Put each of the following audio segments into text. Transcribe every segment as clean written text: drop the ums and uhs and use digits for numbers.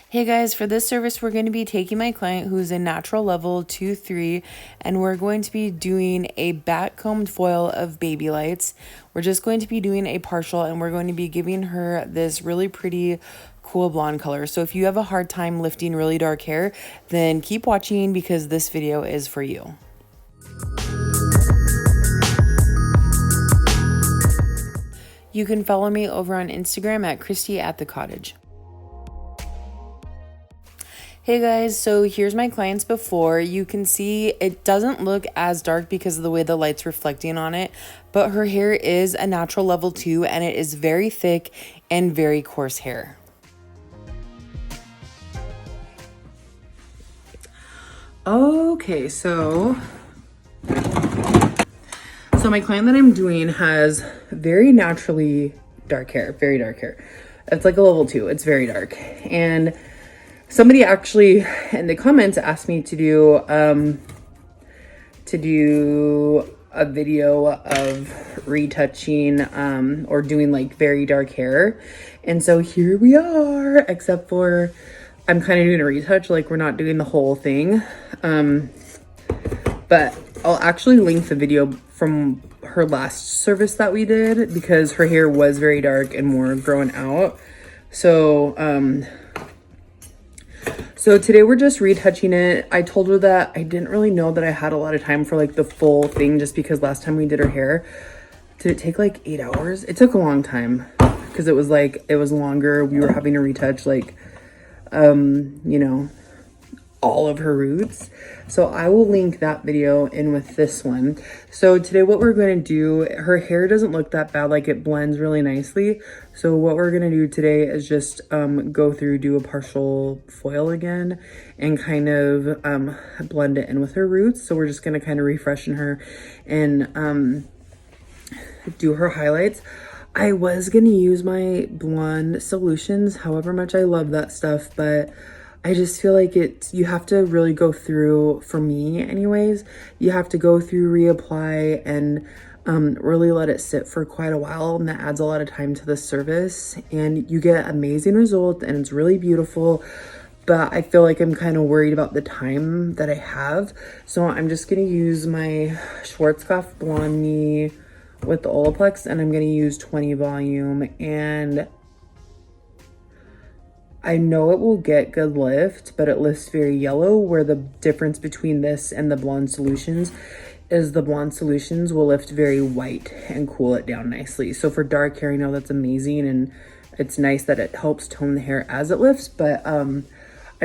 Hey guys, for this service, we're going to be taking my client who's in natural level 2-3, and we're going to be doing a back combed foil of baby lights. We're just going to be doing a partial, and we're going to be giving her this really pretty cool blonde color. So if you have a hard time lifting really dark hair, then keep watching because this video is for you. You can follow me over on Instagram at Christy@the_cottage. Hey guys, so here's my client's before. You can see it doesn't look as dark because of the way the light's reflecting on it, but her hair is a natural level 2 and it is very thick and very coarse hair. Okay, so my client that I'm doing has very naturally dark hair, very dark hair. It's like a level 2, it's very dark. And somebody actually in the comments asked me to do a video of retouching or doing like very dark hair. And so here we are, except for I'm kind of doing a retouch, like we're not doing the whole thing. But I'll actually link the video from her last service that we did because her hair was very dark and more grown out. So today we're just retouching it. I told her that I didn't really know that I had a lot of time for like the full thing just because last time we did her hair, did it take like 8 hours? It took a long time because it was longer. We were having to retouch like, you know, all of her roots. So I will link that video in with this one. So today what we're going to do, her hair doesn't look that bad, like it blends really nicely. So what we're going to do today is just go through, do a partial foil again and kind of blend it in with her roots. So we're just going to kind of refreshen her and do her highlights. I was going to use my blonde solutions, however much I love that stuff, but I just feel like you have to really go through, for me anyways, you have to go through, reapply, and really let it sit for quite a while. And that adds a lot of time to the service. And you get amazing results and it's really beautiful. But I feel like I'm kind of worried about the time that I have. So I'm just going to use my Schwarzkopf Blondie with the Olaplex. And I'm going to use 20 volume. And I know it will get good lift, but it lifts very yellow, where the difference between this and the blonde solutions is the blonde solutions will lift very white and cool it down nicely. So for dark hair, I know that's amazing and it's nice that it helps tone the hair as it lifts, but I'm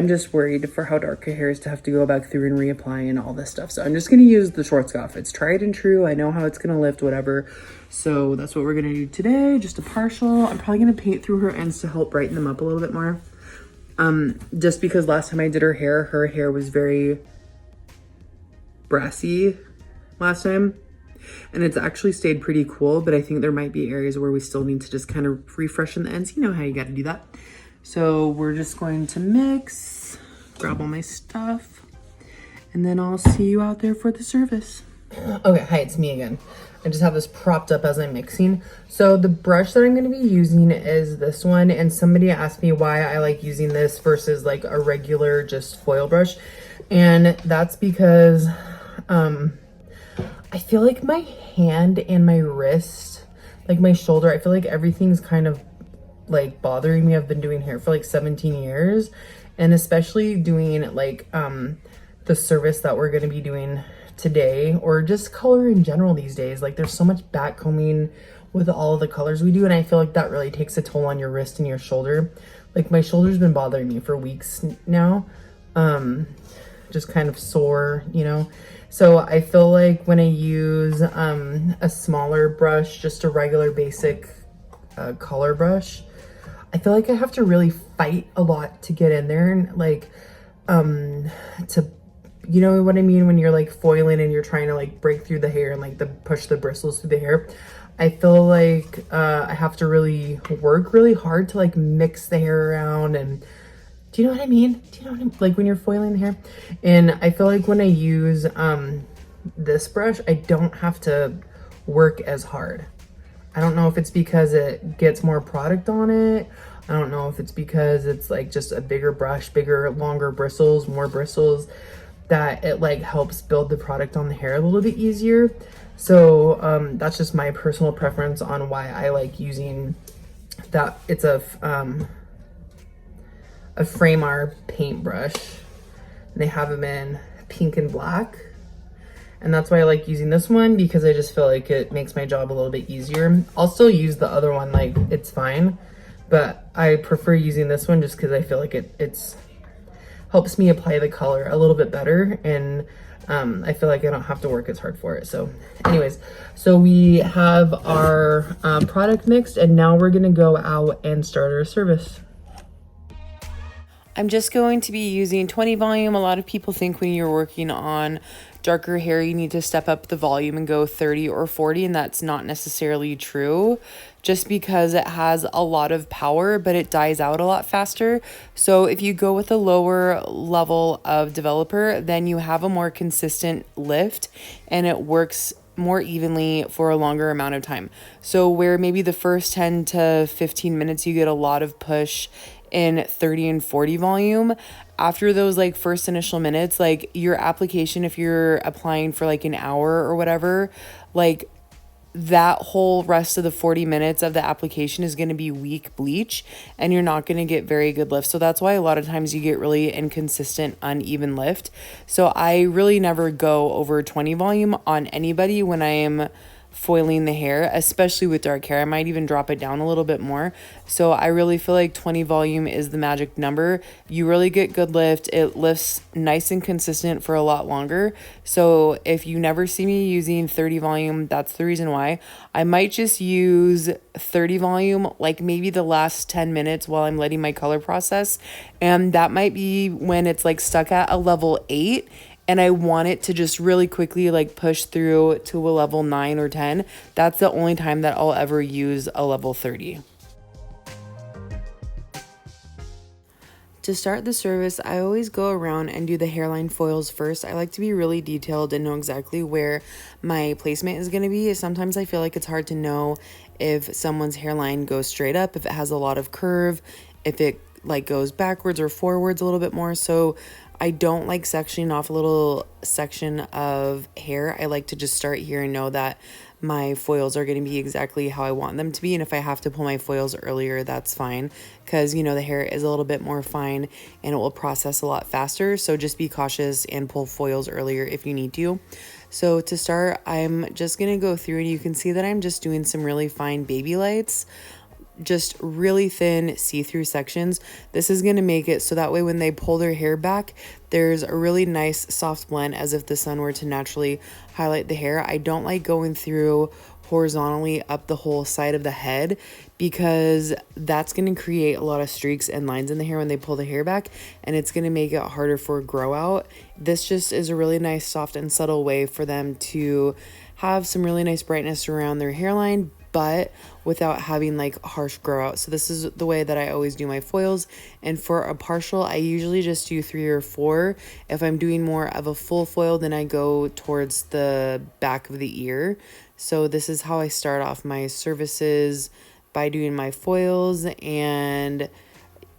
just worried for how dark her hair is to have to go back through and reapply and all this stuff. So I'm just going to use the Schwarzkopf. It's tried and true. I know how it's going to lift, whatever. So that's what we're going to do today. Just a partial. I'm probably going to paint through her ends to help brighten them up a little bit more. Just because last time I did her hair was very brassy last time. And it's actually stayed pretty cool, but I think there might be areas where we still need to just kind of refreshen the ends. You know how you got to do that. So we're just going to mix, grab all my stuff, and then I'll see you out there for the service. Okay, hi, it's me again. I just have this propped up as I'm mixing. So the brush that I'm going to be using is this one. And somebody asked me why I like using this versus like a regular just foil brush. And that's because I feel like my hand and my wrist, like my shoulder, I feel like everything's kind of like bothering me. I've been doing hair for like 17 years. And especially doing like the service that we're going to be doing today, or just color in general these days. Like there's so much back combing with all of the colors we do, and I feel like that really takes a toll on your wrist and your shoulder. Like my shoulder's been bothering me for weeks now, just kind of sore, you know. So I feel like when I use a smaller brush, just a regular basic color brush, I feel like I have to really fight a lot to get in there and like to, you know what I mean, when you're like foiling and you're trying to like break through the hair and like push the bristles through the hair. I feel like I have to really work really hard to like mix the hair around. And do you know what I mean? Like when you're foiling the hair? And I feel like when I use this brush, I don't have to work as hard. I don't know if it's because it gets more product on it. I don't know if it's because it's like just a bigger brush, bigger, longer bristles, more bristles, that it like helps build the product on the hair a little bit easier. So that's just my personal preference on why I like using that. It's a Framar paintbrush. They have them in pink and black. And that's why I like using this one, because I just feel like it makes my job a little bit easier. I'll still use the other one, like it's fine, but I prefer using this one just because I feel like it's helps me apply the color a little bit better, and I feel like I don't have to work as hard for it. So anyways, so we have our product mixed, and now we're gonna go out and start our service. I'm just going to be using 20 volume. A lot of people think when you're working on darker hair, you need to step up the volume and go 30 or 40, and that's not necessarily true, just because it has a lot of power, but it dies out a lot faster. So if you go with a lower level of developer, then you have a more consistent lift and it works more evenly for a longer amount of time. So where maybe the first 10 to 15 minutes you get a lot of push in 30 and 40 volume, after those like first initial minutes, like your application, if you're applying for like an hour or whatever, like that whole rest of the 40 minutes of the application is going to be weak bleach, and you're not going to get very good lift. So that's why a lot of times you get really inconsistent, uneven lift. So I really never go over 20 volume on anybody when I am foiling the hair, especially with dark hair. I might even drop it down a little bit more. So I really feel like 20 volume is the magic number. You really get good lift. It lifts nice and consistent for a lot longer. So if you never see me using 30 volume, that's the reason why. I might just use 30 volume like maybe the last 10 minutes while I'm letting my color process, and that might be when it's like stuck at a level 8 and I want it to just really quickly like push through to a level 9 or 10. That's the only time that I'll ever use a level 30. To start the service, I always go around and do the hairline foils first. I like to be really detailed and know exactly where my placement is going to be. Sometimes I feel like it's hard to know if someone's hairline goes straight up, if it has a lot of curve, if it like goes backwards or forwards a little bit more. So I don't like sectioning off a little section of hair. I like to just start here and know that my foils are going to be exactly how I want them to be. And if I have to pull my foils earlier, that's fine, because you know the hair is a little bit more fine and it will process a lot faster. So just be cautious and pull foils earlier if you need to. So to start, I'm just going to go through, and you can see that I'm just doing some really fine baby lights, just really thin see-through sections. This is going to make it so that way when they pull their hair back, there's a really nice soft blend, as if the sun were to naturally highlight the hair. I don't like going through horizontally up the whole side of the head, because that's going to create a lot of streaks and lines in the hair when they pull the hair back, and it's going to make it harder for grow out. This just is a really nice soft and subtle way for them to have some really nice brightness around their hairline, but without having like harsh grow out. So this is the way that I always do my foils. And for a partial, I usually just do 3 or 4. If I'm doing more of a full foil, then I go towards the back of the ear. So this is how I start off my services, by doing my foils. And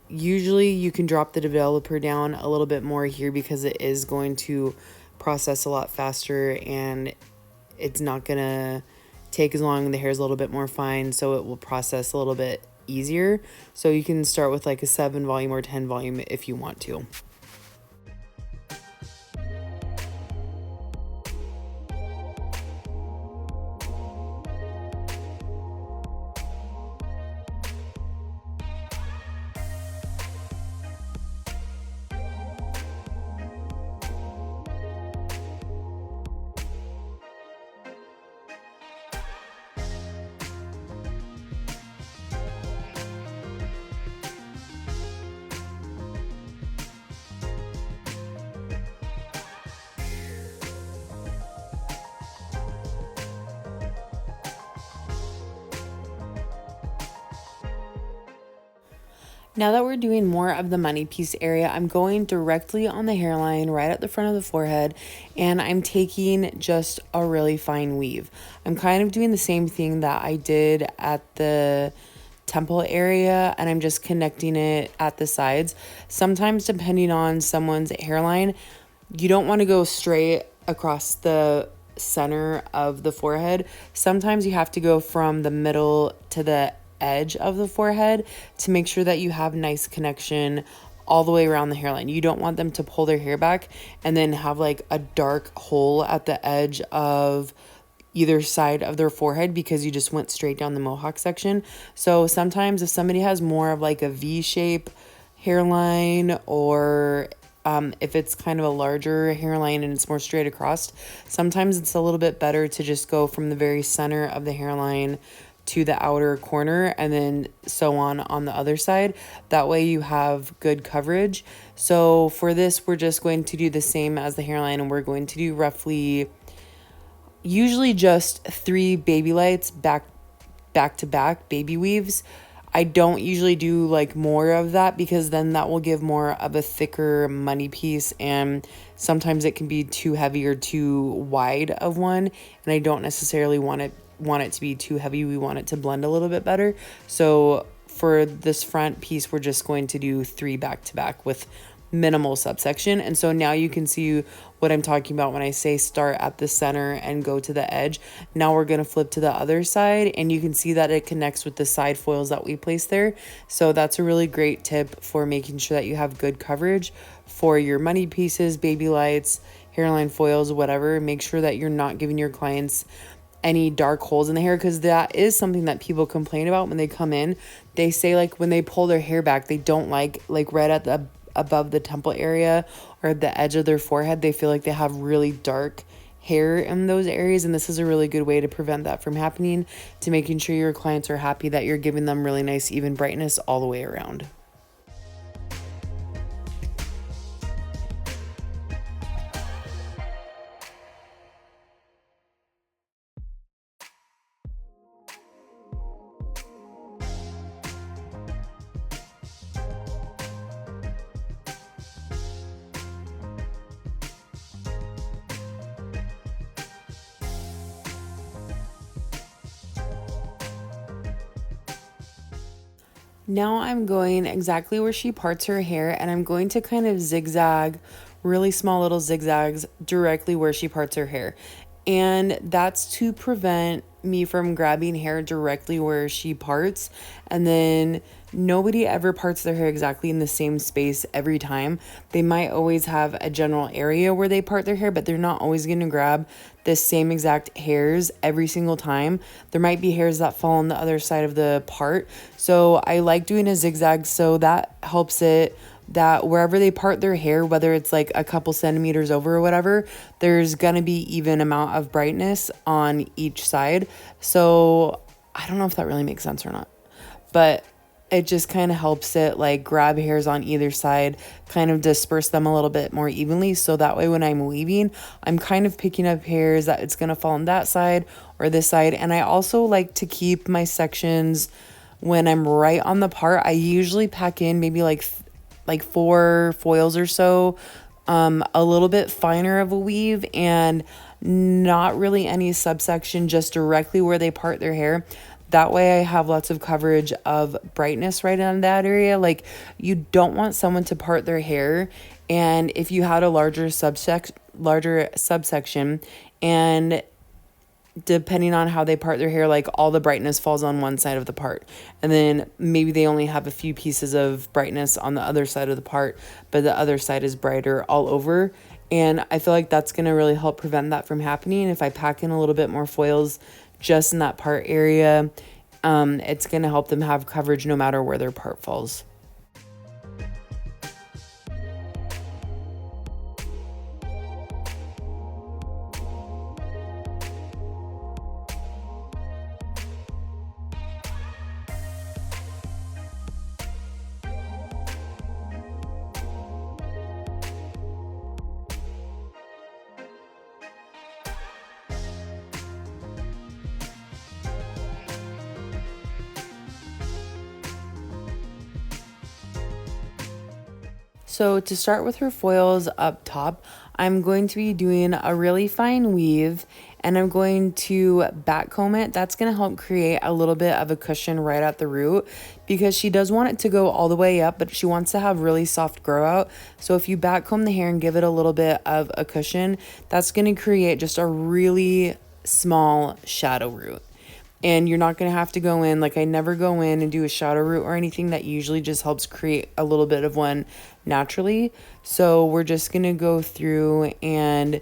usually you can drop the developer down a little bit more here, because it is going to process a lot faster and it's not gonna take as long. The hair is a little bit more fine, so it will process a little bit easier. So you can start with like a 7 volume or 10 volume if you want to. Now that we're doing more of the money piece area, I'm going directly on the hairline, right at the front of the forehead, and I'm taking just a really fine weave. I'm kind of doing the same thing that I did at the temple area and I'm just connecting it at the sides. Sometimes depending on someone's hairline, you don't want to go straight across the center of the forehead. Sometimes you have to go from the middle to the edge of the forehead to make sure that you have nice connection all the way around the hairline. You don't want them to pull their hair back and then have like a dark hole at the edge of either side of their forehead because you just went straight down the mohawk section. So sometimes if somebody has more of like a V shape hairline, or if it's kind of a larger hairline and it's more straight across, sometimes it's a little bit better to just go from the very center of the hairline to the outer corner and then so on the other side. That way you have good coverage. So for this, we're just going to do the same as the hairline, and we're going to do roughly, usually just 3 baby lights back to back, baby weaves. I don't usually do like more of that because then that will give more of a thicker money piece, and sometimes it can be too heavy or too wide of one, and I don't necessarily want it to be too heavy. We want it to blend a little bit better. So for this front piece, we're just going to do 3 back to back with minimal subsection. And so now you can see what I'm talking about when I say start at the center and go to the edge. Now we're going to flip to the other side, and you can see that it connects with the side foils that we placed there. So that's a really great tip for making sure that you have good coverage for your money pieces, baby lights, hairline foils, whatever. Make sure that you're not giving your clients any dark holes in the hair, because that is something that people complain about when they come in. They say like when they pull their hair back, they don't like right at the above the temple area or the edge of their forehead, they feel like they have really dark hair in those areas, and this is a really good way to prevent that from happening, to making sure your clients are happy that you're giving them really nice even brightness all the way around. Now I'm going exactly where she parts her hair, and I'm going to kind of zigzag, really small little zigzags directly where she parts her hair. And that's to prevent me from grabbing hair directly where she parts. And then nobody ever parts their hair exactly in the same space every time. They might always have a general area where they part their hair, but they're not always going to grab the same exact hairs every single time. There might be hairs that fall on the other side of the part. So I like doing a zigzag, so that helps it that wherever they part their hair, whether it's like a couple centimeters over or whatever, there's gonna be even amount of brightness on each side. So I don't know if that really makes sense or not, but it just kind of helps it like grab hairs on either side, kind of disperse them a little bit more evenly. So that way when I'm weaving, I'm kind of picking up hairs that it's gonna fall on that side or this side. And I also like to keep my sections, when I'm right on the part, I usually pack in maybe like 4 foils or so, a little bit finer of a weave, and not really any subsection, just directly where they part their hair. That way I have lots of coverage of brightness right on that area. Like, you don't want someone to part their hair, and if you had a larger subsection, and depending on how they part their hair, like all the brightness falls on one side of the part, and then maybe they only have a few pieces of brightness on the other side of the part, but the other side is brighter all over. And I feel like that's going to really help prevent that from happening. If I pack in a little bit more foils just in that part area, it's going to help them have coverage no matter where their part falls. So to start with her foils up top, I'm going to be doing a really fine weave, and I'm going to back comb it. That's going to help create a little bit of a cushion right at the root, because she does want it to go all the way up, but she wants to have really soft grow out. So if you back comb the hair and give it a little bit of a cushion, that's going to create just a really small shadow root. And you're not going to have to go in, like I never go in and do a shadow root or anything. That usually just helps create a little bit of one naturally. So we're just going to go through and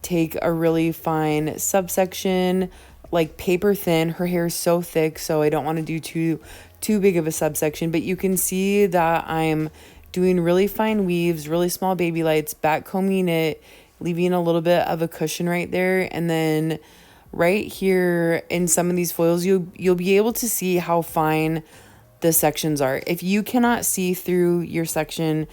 take a really fine subsection, like paper thin. Her hair is so thick, so I don't want to do too big of a subsection, but you can see that I'm doing really fine weaves, really small baby lights, back combing it, leaving a little bit of a cushion right there. And then right here in some of these foils, you'll be able to see how fine the sections are. If you cannot see through your section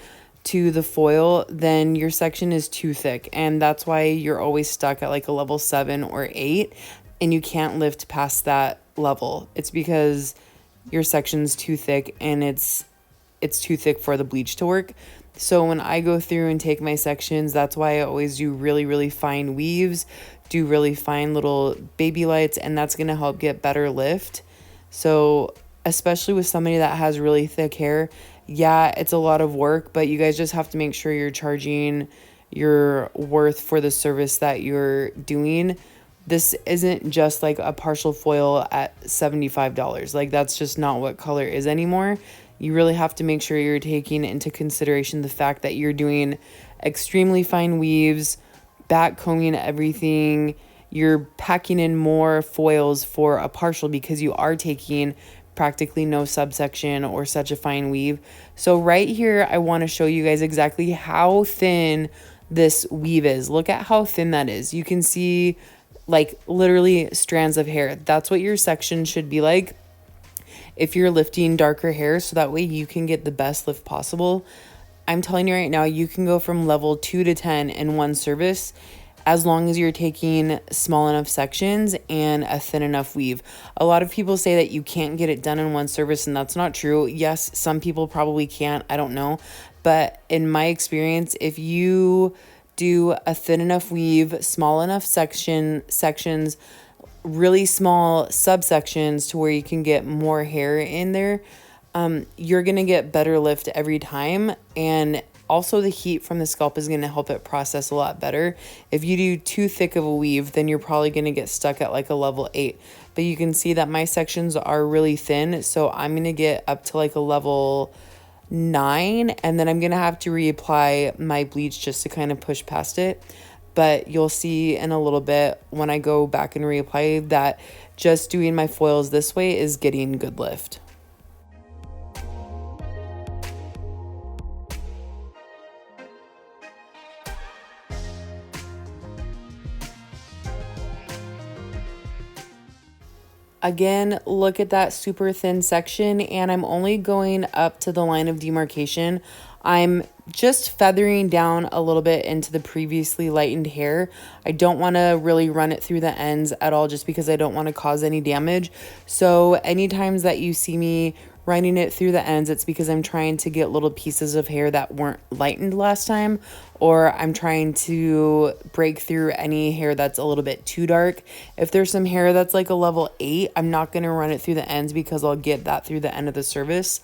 to the foil, then your section is too thick, and that's why you're always stuck at like a level 7 or 8 and you can't lift past that level. It's because your section's too thick, and it's too thick for the bleach to work. So when I go through and take my sections, that's why I always do really, really fine weaves, do really fine little baby lights, and that's going to help get better lift. So especially with somebody that has really thick hair, yeah, it's a lot of work, but you guys just have to make sure you're charging your worth for the service that you're doing. This isn't just like a partial foil at $75. Like, that's just not what color is anymore. You really have to make sure you're taking into consideration the fact that you're doing extremely fine weaves, back combing everything. You're packing in more foils for a partial because you are taking practically no subsection or such a fine weave. So right here, I want to show you guys exactly how thin this weave is. Look at how thin that is. You can see like literally strands of hair. That's what your section should be like if you're lifting darker hair, so that way you can get the best lift possible. I'm telling you right now, you can go from level 2 to 10 in one service as long as you're taking small enough sections and a thin enough weave. A lot of people say that you can't get it done in one service, and that's not true. Yes, some people probably can't, I don't know. But in my experience, if you do a thin enough weave, small enough sections, really small subsections to where you can get more hair in there, you're going to get better lift every time. And also the heat from the scalp is going to help it process a lot better. If you do too thick of a weave, then you're probably going to get stuck at like a level 8. But you can see that my sections are really thin, so I'm going to get up to like a level 9, and then I'm going to have to reapply my bleach just to kind of push past it. But you'll see in a little bit when I go back and reapply that just doing my foils this way is getting good lift. Again, look at that super thin section, and I'm only going up to the line of demarcation. I'm just feathering down a little bit into the previously lightened hair. I don't want to really run it through the ends at all, just because I don't want to cause any damage. So any times that you see me running it through the ends, it's because I'm trying to get little pieces of hair that weren't lightened last time, or I'm trying to break through any hair that's a little bit too dark. If there's some hair that's like a level 8, I'm not going to run it through the ends because I'll get that through the end of the service.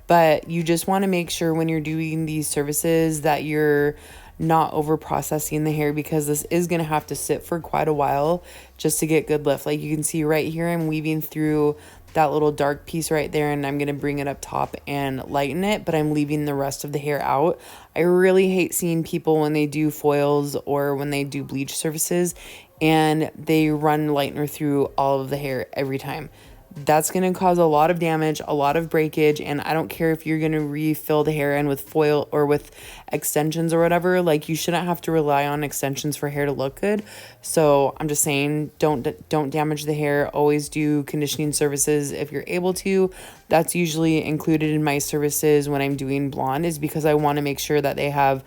But you just want to make sure when you're doing these services that you're not over processing the hair, because this is going to have to sit for quite a while just to get good lift. Like you can see right here, I'm weaving through that little dark piece right there, and I'm going to bring it up top and lighten it, but I'm leaving the rest of the hair out. I really hate seeing people when they do foils or when they do bleach services and they run lightener through all of the hair every time. That's going to cause a lot of damage, a lot of breakage, and I don't care if you're going to refill the hair in with foil or with extensions or whatever. Like, you shouldn't have to rely on extensions for hair to look good. So I'm just saying, don't damage the hair. Always do conditioning services if you're able to. That's usually included in my services when I'm doing blonde, is because I want to make sure that they have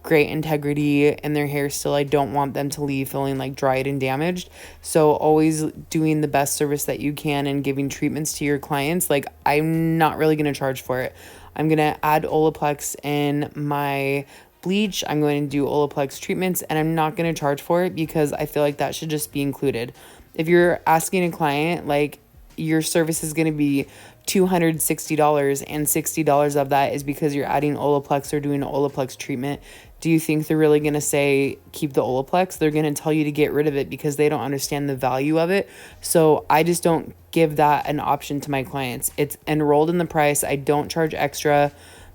great integrity in their hair still. I don't want them to leave feeling like dried and damaged. So always doing the best service that you can and giving treatments to your clients. Like, I'm not really going to charge for it. I'm going to add Olaplex in my bleach, I'm going to do Olaplex treatments, and I'm not going to charge for it because I feel like that should just be included. If you're asking a client, like, your service is going to be $260 and $60 of that is because you're adding Olaplex or doing an Olaplex treatment, do you think they're really going to say keep the Olaplex? They're going to tell you to get rid of it because they don't understand the value of it. So I just don't give that an option to my clients. It's enrolled in the price. I don't charge extra.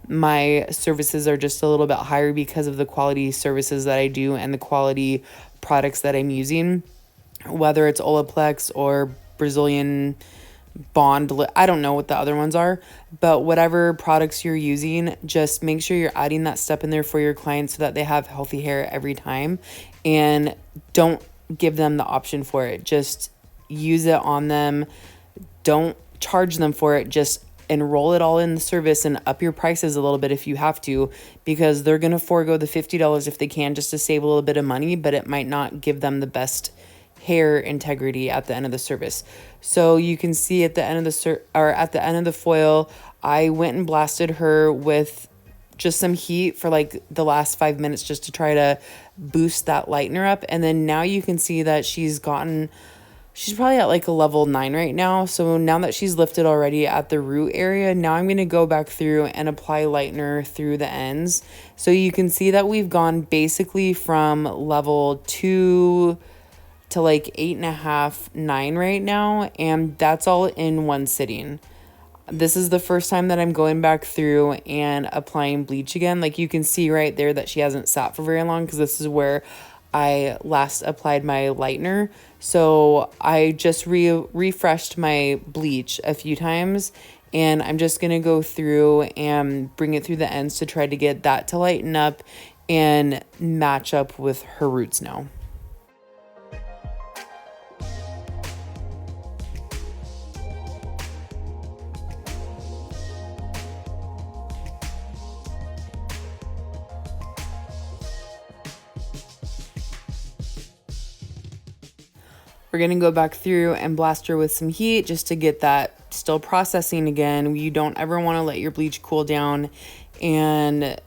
My services are just a little bit higher because of the quality services that I do and the quality products that I'm using, whether it's Olaplex or Brazilian Bond. I don't know what the other ones are, but whatever products you're using, just make sure you're adding that step in there for your clients so that they have healthy hair every time, and don't give them the option for it. Just use it on them. Don't charge them for it. Just enroll it all in the service and up your prices a little bit if you have to, because they're going to forego the $50 if they can just to save a little bit of money, but it might not give them the best hair integrity at the end of the service. So you can see at the end of the foil, I went and blasted her with just some heat for like the last 5 minutes just to try to boost that lightener up. And then now you can see that she's probably at like a level 9 right now. So now that she's lifted already at the root area, now I'm going to go back through and apply lightener through the ends. So you can see that we've gone basically from level 2 to like 8.5, 9 right now, and that's all in one sitting. This is the first time that I'm going back through and applying bleach again. Like you can see right there that she hasn't sat for very long because this is where I last applied my lightener. So I just refreshed my bleach a few times, and I'm just going to go through and bring it through the ends to try to get that to lighten up and match up with her roots now. We're going to go back through and blast her with some heat just to get that still processing again. You don't ever want to let your bleach cool down and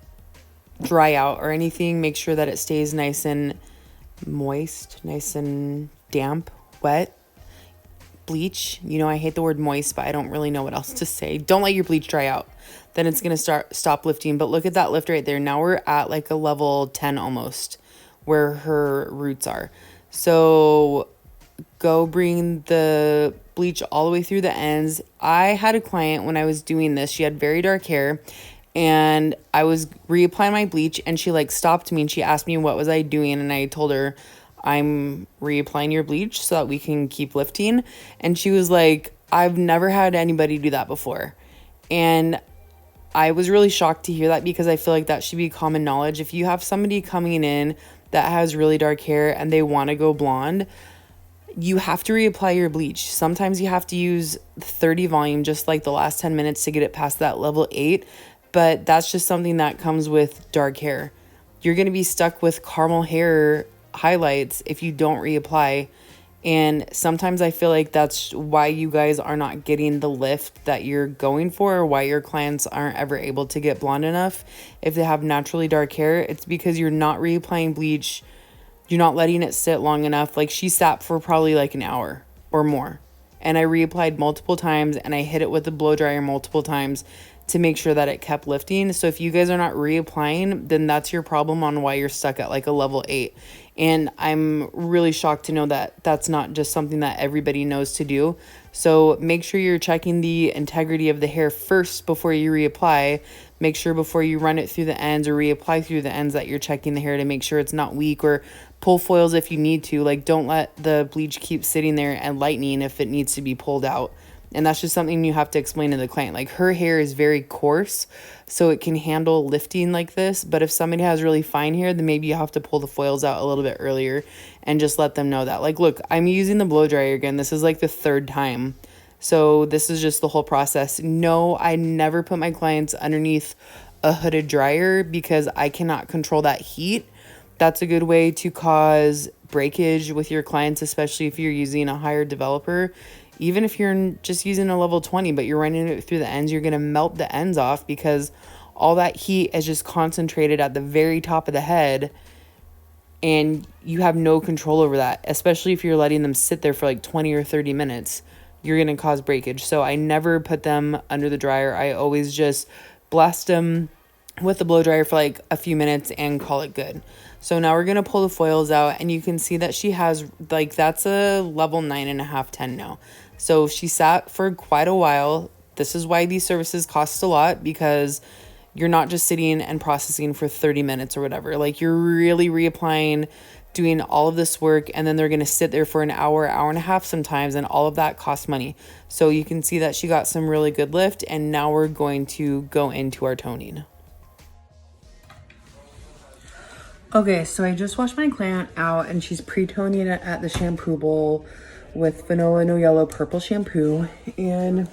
dry out or anything. Make sure that it stays nice and moist, nice and damp, wet. Bleach, I hate the word moist, but I don't really know what else to say. Don't let your bleach dry out. Then it's going to stop lifting. But look at that lift right there. Now we're at like a level 10 almost where her roots are. So go bring the bleach all the way through the ends. I had a client when I was doing this, she had very dark hair, and I was reapplying my bleach, and she like stopped me and she asked me what was I doing, and I told her I'm reapplying your bleach so that we can keep lifting. And she was like, I've never had anybody do that before. And I was really shocked to hear that because I feel like that should be common knowledge. If you have somebody coming in that has really dark hair and they want to go blonde, you have to reapply your bleach. Sometimes you have to use 30 volume, just like the last 10 minutes to get it past that level 8. But that's just something that comes with dark hair. You're going to be stuck with caramel hair highlights if you don't reapply. And sometimes I feel like that's why you guys are not getting the lift that you're going for, or why your clients aren't ever able to get blonde enough. If they have naturally dark hair, it's because you're not reapplying bleach. You're not letting it sit long enough. Like she sat for probably like an hour or more. And I reapplied multiple times, and I hit it with the blow dryer multiple times to make sure that it kept lifting. So if you guys are not reapplying, then that's your problem on why you're stuck at like a level 8. And I'm really shocked to know that that's not just something that everybody knows to do. So make sure you're checking the integrity of the hair first before you reapply. Make sure before you run it through the ends or reapply through the ends that you're checking the hair to make sure it's not weak, or pull foils if you need to. Like, don't let the bleach keep sitting there and lightening if it needs to be pulled out. And that's just something you have to explain to the client. Like, her hair is very coarse, so it can handle lifting like this. But if somebody has really fine hair, then maybe you have to pull the foils out a little bit earlier and just let them know that. Like, look, I'm using the blow dryer again. This is like the 3rd time. So this is just the whole process. No, I never put my clients underneath a hooded dryer because I cannot control that heat. That's a good way to cause breakage with your clients, especially if you're using a higher developer. Even if you're just using a level 20, but you're running it through the ends, you're going to melt the ends off because all that heat is just concentrated at the very top of the head, and you have no control over that, especially if you're letting them sit there for like 20 or 30 minutes. You're going to cause breakage. So I never put them under the dryer. I always just blast them with the blow dryer for like a few minutes and call it good. So now we're going to pull the foils out, and you can see that she has like, that's a level 9.5, 10 now. So she sat for quite a while. This is why these services cost a lot, because you're not just sitting and processing for 30 minutes or whatever. Like, you're really reapplying, doing all of this work, and then they're going to sit there for an hour, hour and a half sometimes, and all of that costs money. So you can see that she got some really good lift, and now we're going to go into our toning. Okay, so I just washed my client out, and she's pre-toning it at the shampoo bowl with Vanilla No Yellow Purple shampoo, and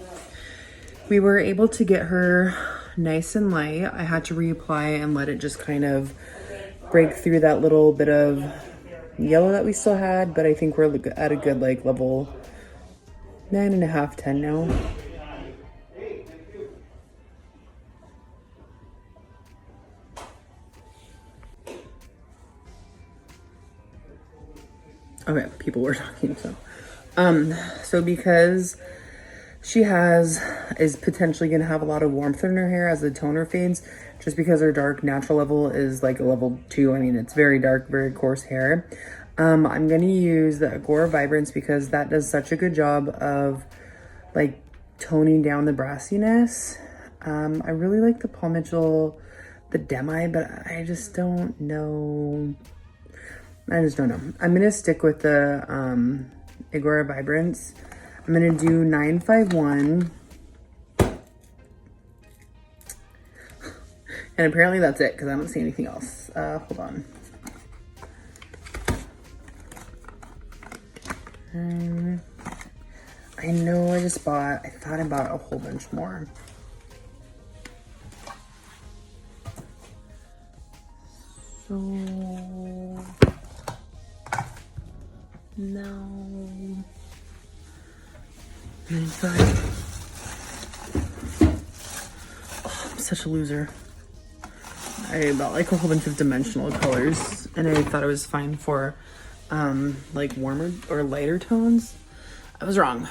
we were able to get her nice and light. I had to reapply and let it just kind of break through that little bit of yellow that we still had, but I think we're at a good like level 9.5, 10 now. Okay, people were talking, so because she is potentially going to have a lot of warmth in her hair as the toner fades, just because her dark natural level is like a level 2. I mean, it's very dark, very coarse hair. I'm going to use the Agora Vibrance because that does such a good job of like toning down the brassiness. I really like the Paul Mitchell, the Demi, but I just don't know. I'm going to stick with the Agora Vibrance. I'm going to do 951. And apparently that's it, because I don't see anything else. Hold on. I know I thought I bought a whole bunch more. So, no. 95. Oh, I'm such a loser. I bought like a whole bunch of dimensional colors, and I thought it was fine for like warmer or lighter tones. I was wrong.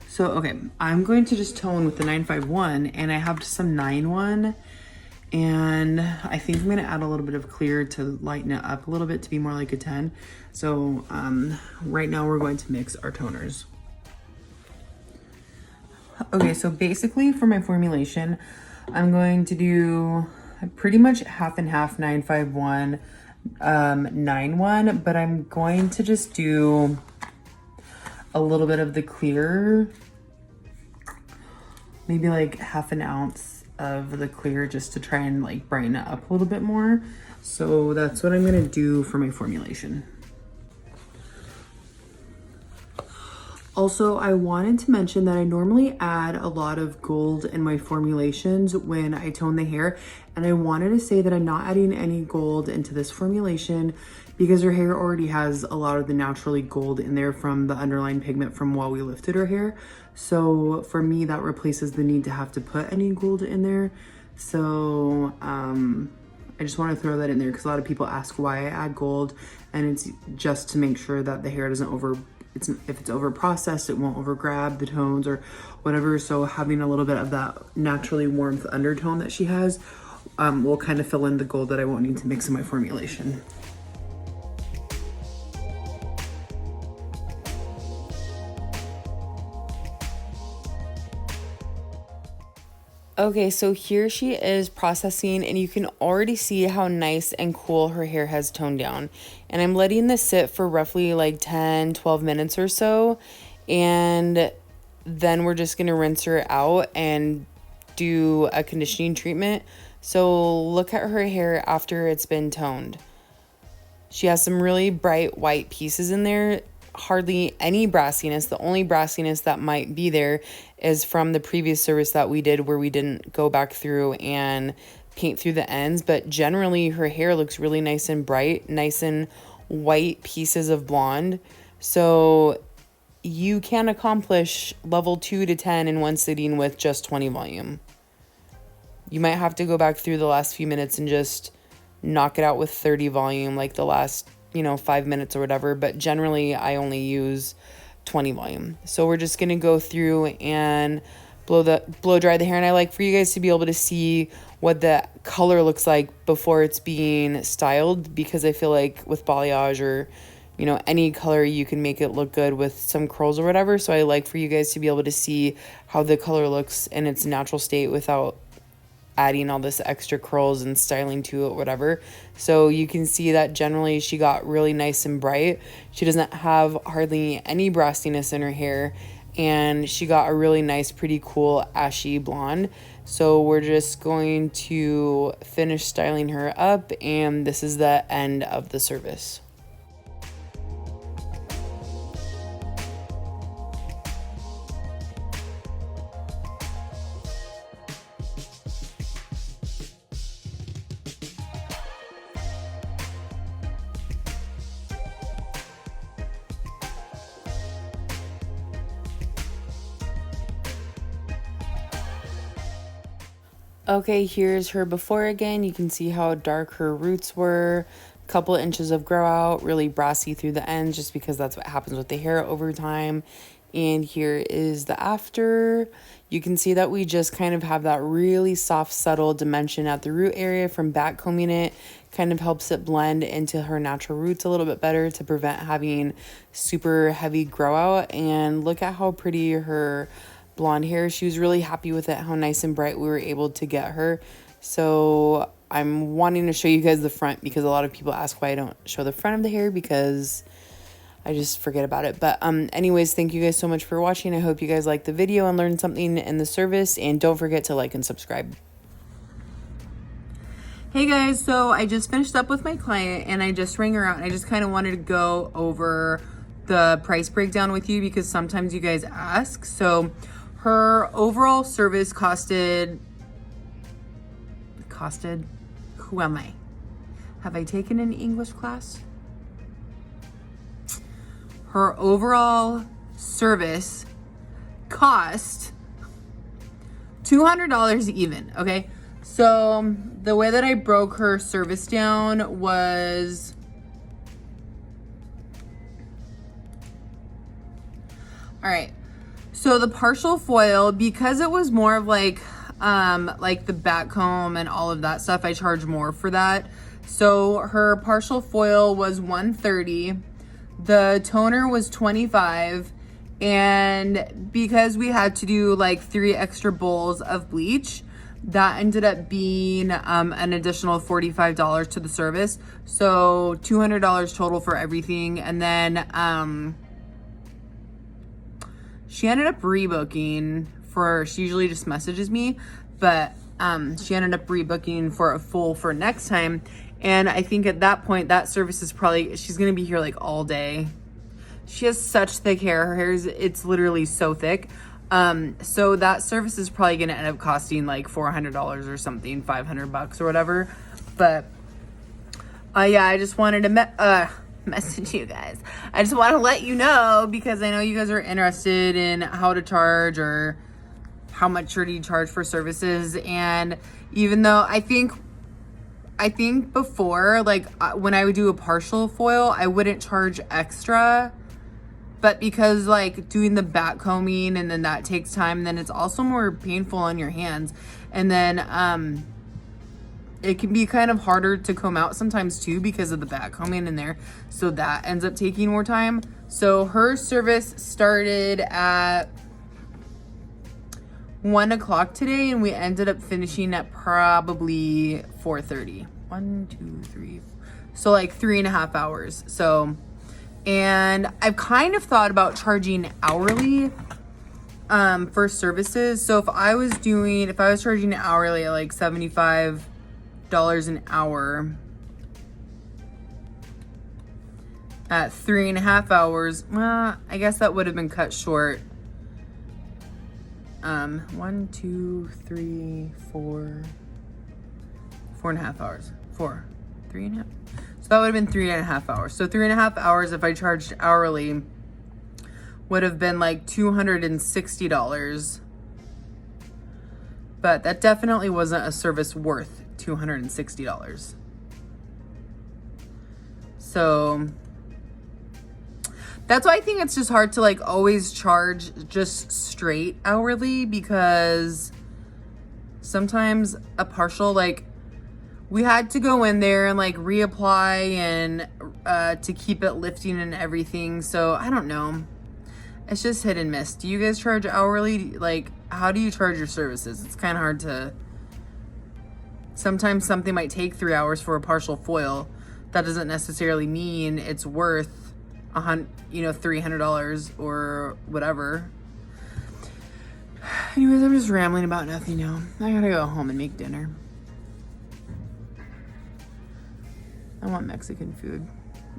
So, okay, I'm going to just tone with the 951, and I have some 91, and I think I'm going to add a little bit of clear to lighten it up a little bit to be more like a 10. So right now we're going to mix our toners. Okay, so basically for my formulation, I'm going to do pretty much half and half 951, 91, but I'm going to just do a little bit of the clear, maybe like half an ounce of the clear, just to try and like brighten it up a little bit more. So that's what I'm going to do for my formulation. Also, I wanted to mention that I normally add a lot of gold in my formulations when I tone the hair, and I wanted to say that I'm not adding any gold into this formulation because her hair already has a lot of the naturally gold in there from the underlying pigment from while we lifted her hair. So for me, that replaces the need to have to put any gold in there. So I just want to throw that in there because a lot of people ask why I add gold, and it's just to make sure that the hair doesn't if it's over processed, it won't over grab the tones or whatever. So having a little bit of that naturally warmth undertone that she has will kind of fill in the gold that I won't need to mix in my formulation. Okay, so here she is processing, and you can already see how nice and cool her hair has toned down. And I'm letting this sit for roughly like 10, 12 minutes or so. And then we're just going to rinse her out and do a conditioning treatment. So look at her hair after it's been toned. She has some really bright white pieces in there. Hardly any brassiness. The only brassiness that might be there is from the previous service that we did where we didn't go back through and paint through the ends, but generally her hair looks really nice and bright, nice and white pieces of blonde. So you can accomplish level 2 to 10 in one sitting with just 20 volume. You might have to go back through the last few minutes and just knock it out with 30 volume, like the last, 5 minutes or whatever. But generally, I only use 20 volume. So we're just going to go through and blow dry the hair. And I like for you guys to be able to see what the color looks like before it's being styled, because I feel like with balayage or any color, you can make it look good with some curls or whatever. So I like for you guys to be able to see how the color looks in its natural state without adding all this extra curls and styling to it, whatever. So you can see that generally she got really nice and bright. She doesn't have hardly any brassiness in her hair, and she got a really nice, pretty cool ashy blonde. So we're just going to finish styling her up, and this is the end of the service. Okay, here's her before again. You can see how dark her roots were. A couple of inches of grow out, really brassy through the ends, just because that's what happens with the hair over time. And here is the after. You can see that we just kind of have that really soft, subtle dimension at the root area from back combing it. Kind of helps it blend into her natural roots a little bit better to prevent having super heavy grow out. And look at how pretty her blonde hair. She was really happy with it, how nice and bright we were able to get her. So I'm wanting to show you guys the front, because a lot of people ask why I don't show the front of the hair, because I just forget about it. But anyways, thank you guys so much for watching. I hope you guys liked the video and learned something in the service, and don't forget to like and subscribe. Hey guys, so I just finished up with my client and I just rang her out, and I just kind of wanted to go over the price breakdown with you, because sometimes you guys ask. So her overall service costed, who am I? Have I taken an English class? Her overall service cost $200 even, okay? So the way that I broke her service down was, all right. So the partial foil, because it was more of like the back comb and all of that stuff, I charge more for that. So her partial foil was $130. The toner was $25. And because we had to do like 3 extra bowls of bleach, that ended up being an additional $45 to the service. So $200 total for everything. And then she ended up rebooking she usually just messages me, but she ended up rebooking for a full for next time. And I think at that point, that service is she's going to be here like all day. She has such thick hair. Her hair it's literally so thick. So that service is probably going to end up costing like $400 or something, $500 or whatever. But yeah, I just wanted to message you guys. I just want to let you know, because I know you guys are interested in how to charge or how much do you charge for services. And even though I think before, like when I would do a partial foil, I wouldn't charge extra, but because like doing the back combing and then that takes time, and then it's also more painful on your hands, and then it can be kind of harder to comb out sometimes too, because of the back combing in there. So that ends up taking more time. So her service started at 1 o'clock today, and we ended up finishing at probably 4:30. 1, 2, 3, 4. So like 3.5 hours. So, and I've kind of thought about charging hourly for services. So if I was charging hourly at like $75 an hour at 3.5 hours, well, I guess that would have been cut short. 1, 2, 3, 4, 4.5 hours. 3.5. So that would have been 3.5 hours. So 3.5 hours, if I charged hourly, would have been like $260. But that definitely wasn't a service worth $260. So that's why I think it's just hard to like always charge just straight hourly, because sometimes a partial, like we had to go in there and like reapply and to keep it lifting and everything. So I don't know. It's just hit and miss. Do you guys charge hourly? Like, how do you charge your services? It's kind of hard to, sometimes something might take 3 hours for a partial foil. That doesn't necessarily mean it's worth $300 or whatever. Anyways, I'm just rambling about nothing now. I gotta go home and make dinner. I want Mexican food.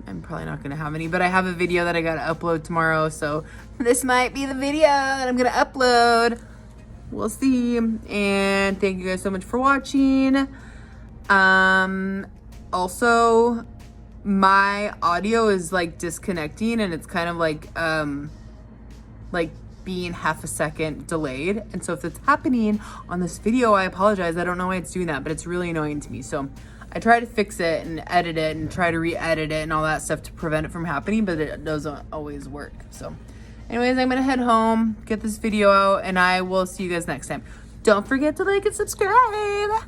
I'm probably not gonna have any, but I have a video that I gotta upload tomorrow, so this might be the video that I'm gonna upload. We'll see. And thank you guys so much for watching. Also, my audio is like disconnecting, and it's kind of like being half a second delayed. And so if it's happening on this video, I apologize. I don't know why it's doing that, but it's really annoying to me. So I try to fix it and edit it and try to re-edit it and all that stuff to prevent it from happening, but it doesn't always work. So anyways, I'm gonna head home, get this video out, and I will see you guys next time. Don't forget to like and subscribe.